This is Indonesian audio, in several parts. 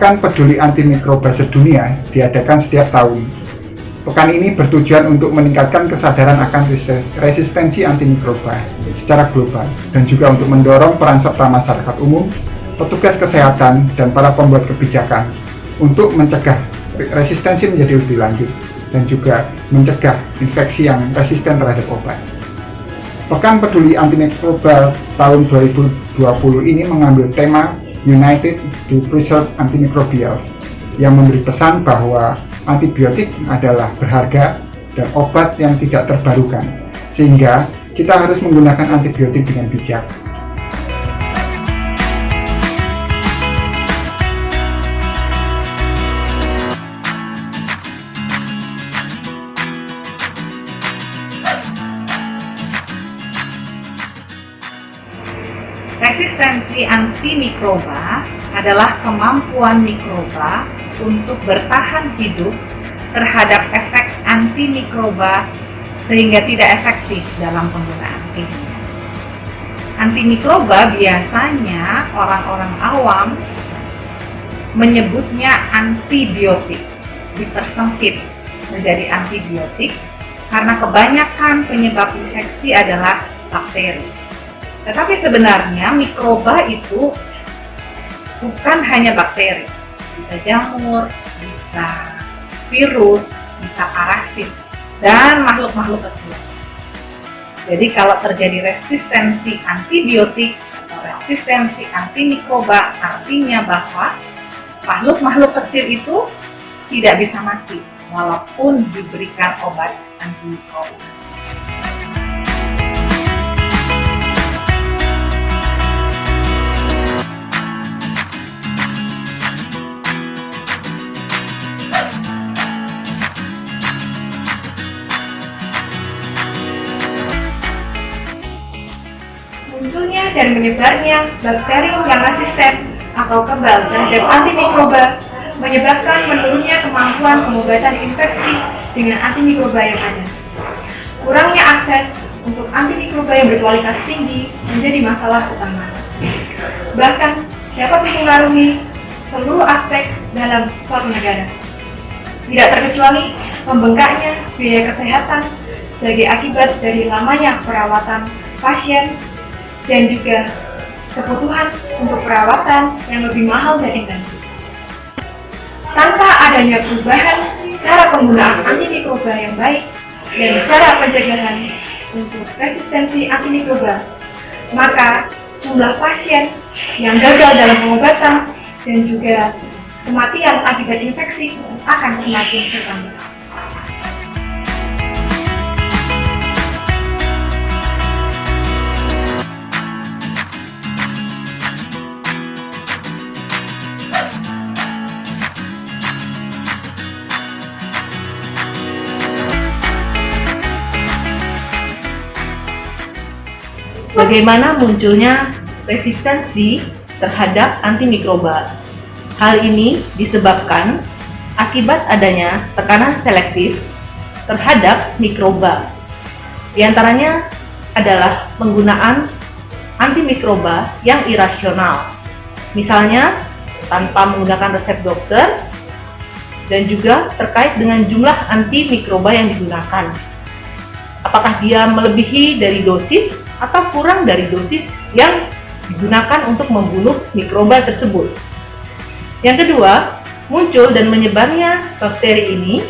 Pekan Peduli Antimikroba Sedunia diadakan setiap tahun. Pekan ini bertujuan untuk meningkatkan kesadaran akan resistensi antimikroba secara global dan juga untuk mendorong peran serta masyarakat umum, petugas kesehatan, dan para pembuat kebijakan untuk mencegah resistensi menjadi lebih lanjut dan juga mencegah infeksi yang resisten terhadap obat. Pekan Peduli Antimikroba tahun 2020 ini mengambil tema United to Preserve Antimicrobials yang memberi pesan bahwa antibiotik adalah berharga dan obat yang tidak terbarukan, sehingga kita harus menggunakan antibiotik dengan bijak. Resistensi antimikroba adalah kemampuan mikroba untuk bertahan hidup terhadap efek antimikroba sehingga tidak efektif dalam penggunaan klinis. Antimikroba biasanya orang-orang awam menyebutnya antibiotik, dipersempit menjadi antibiotik karena kebanyakan penyebab infeksi adalah bakteri. Tetapi sebenarnya mikroba itu bukan hanya bakteri, bisa jamur, bisa virus, bisa parasit, dan makhluk-makhluk kecil. Jadi kalau terjadi resistensi antibiotik atau resistensi antimikroba, artinya bahwa makhluk-makhluk kecil itu tidak bisa mati walaupun diberikan obat antimikroba. Munculnya dan menyebarnya bakterium yang resisten atau kebal terhadap antimikroba menyebabkan menurunnya kemampuan pengobatan infeksi dengan antimikroba yang ada. Kurangnya akses untuk antimikroba yang berkualitas tinggi menjadi masalah utama. Bahkan dapat mempengaruhi seluruh aspek dalam suatu negara. Tidak terkecuali membengkaknya biaya kesehatan sebagai akibat dari lamanya perawatan pasien dan juga kebutuhan untuk perawatan yang lebih mahal dan intensif. Tanpa adanya perubahan cara penggunaan antimikroba yang baik dan cara pencegahan untuk resistensi antimikroba, maka jumlah pasien yang gagal dalam pengobatan dan juga kematian akibat infeksi akan semakin bertambah. Bagaimana munculnya resistensi terhadap antimikroba? Hal ini disebabkan akibat adanya tekanan selektif terhadap mikroba. Di antaranya adalah penggunaan antimikroba yang irasional, misalnya tanpa menggunakan resep dokter, dan juga terkait dengan jumlah antimikroba yang digunakan. Apakah dia melebihi dari dosis atau kurang dari dosis yang digunakan untuk membunuh mikroba tersebut. Yang kedua, muncul dan menyebarnya bakteri ini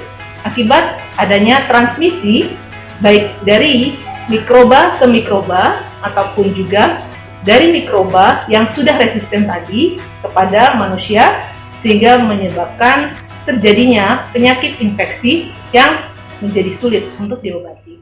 akibat adanya transmisi baik dari mikroba ke mikroba ataupun juga dari mikroba yang sudah resisten tadi kepada manusia, sehingga menyebabkan terjadinya penyakit infeksi yang menjadi sulit untuk diobati.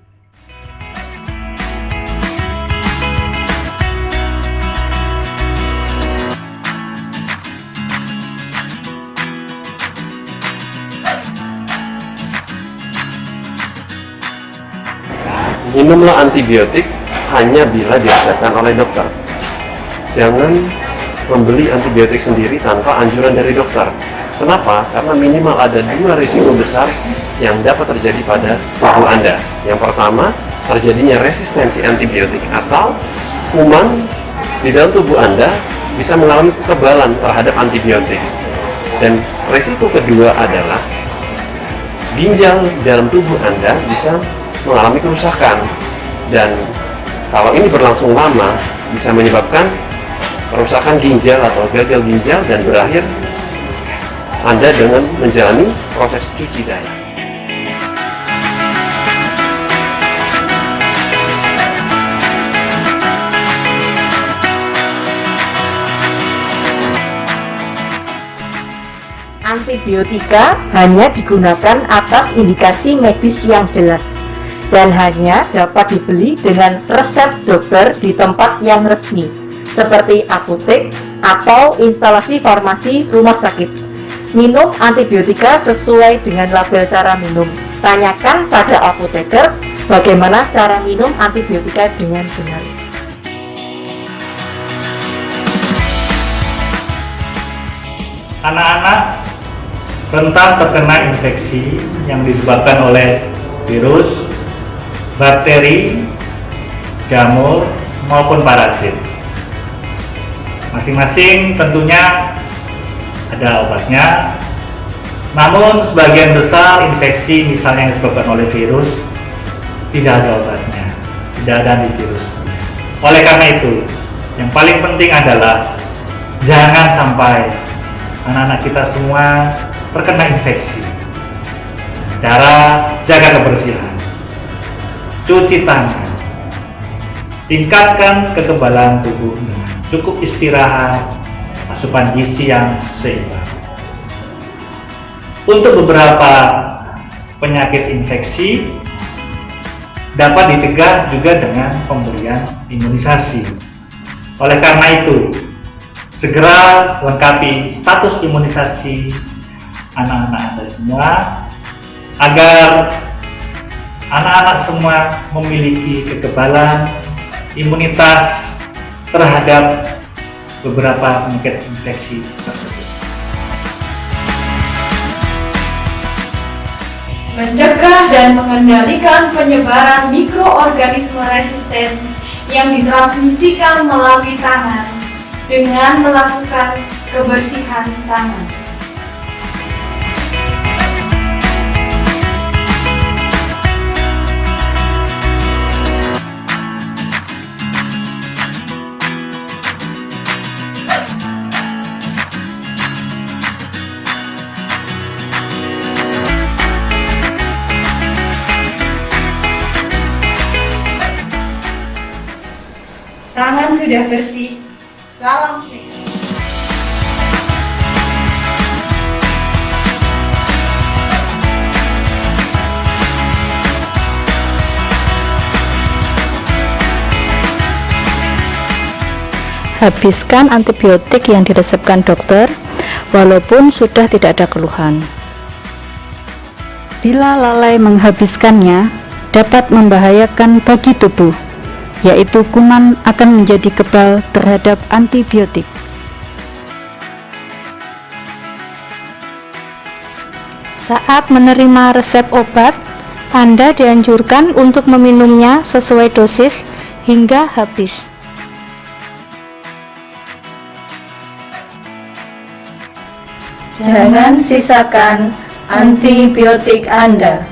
Minumlah antibiotik hanya bila diresepkan oleh dokter. Jangan membeli antibiotik sendiri tanpa anjuran dari dokter. Kenapa? Karena minimal ada 2 risiko besar yang dapat terjadi pada tubuh Anda. Yang pertama, terjadinya resistensi antibiotik atau kuman di dalam tubuh Anda bisa mengalami kekebalan terhadap antibiotik. Dan resiko kedua adalah ginjal dalam tubuh Anda bisa mengalami kerusakan, dan kalau ini berlangsung lama bisa menyebabkan kerusakan ginjal atau gagal ginjal dan berakhir Anda dengan menjalani proses cuci darah. Antibiotika hanya digunakan atas indikasi medis yang jelas dan hanya dapat dibeli dengan resep dokter di tempat yang resmi, seperti apotek atau instalasi farmasi rumah sakit. Minum antibiotika sesuai dengan label cara minum. Tanyakan pada apoteker bagaimana cara minum antibiotika dengan benar. Anak-anak rentan terkena infeksi yang disebabkan oleh virus, bakteri, jamur, maupun parasit. Masing-masing tentunya ada obatnya, namun sebagian besar infeksi misalnya yang disebabkan oleh virus tidak ada obatnya, tidak ada antivirus. Oleh karena itu, yang paling penting adalah jangan sampai anak-anak kita semua terkena infeksi. Cara jaga kebersihan, cuci tangan, tingkatkan kekebalan tubuh dengan cukup istirahat, asupan gizi yang seimbang. Untuk beberapa penyakit infeksi dapat dicegah juga dengan pemberian imunisasi. Oleh karena itu, segera lengkapi status imunisasi anak-anak Anda semua agar anak-anak semua memiliki kekebalan imunitas terhadap beberapa penyakit infeksi tersebut. Mencegah dan mengendalikan penyebaran mikroorganisme resisten yang ditransmisikan melalui tangan dengan melakukan kebersihan tangan. Tangan sudah bersih, salam sehat. Habiskan antibiotik yang diresepkan dokter, walaupun sudah tidak ada keluhan. Bila lalai menghabiskannya, dapat membahayakan bagi tubuh, yaitu kuman akan menjadi kebal terhadap antibiotik. Saat menerima resep obat, Anda dianjurkan untuk meminumnya sesuai dosis hingga habis. Jangan sisakan antibiotik Anda.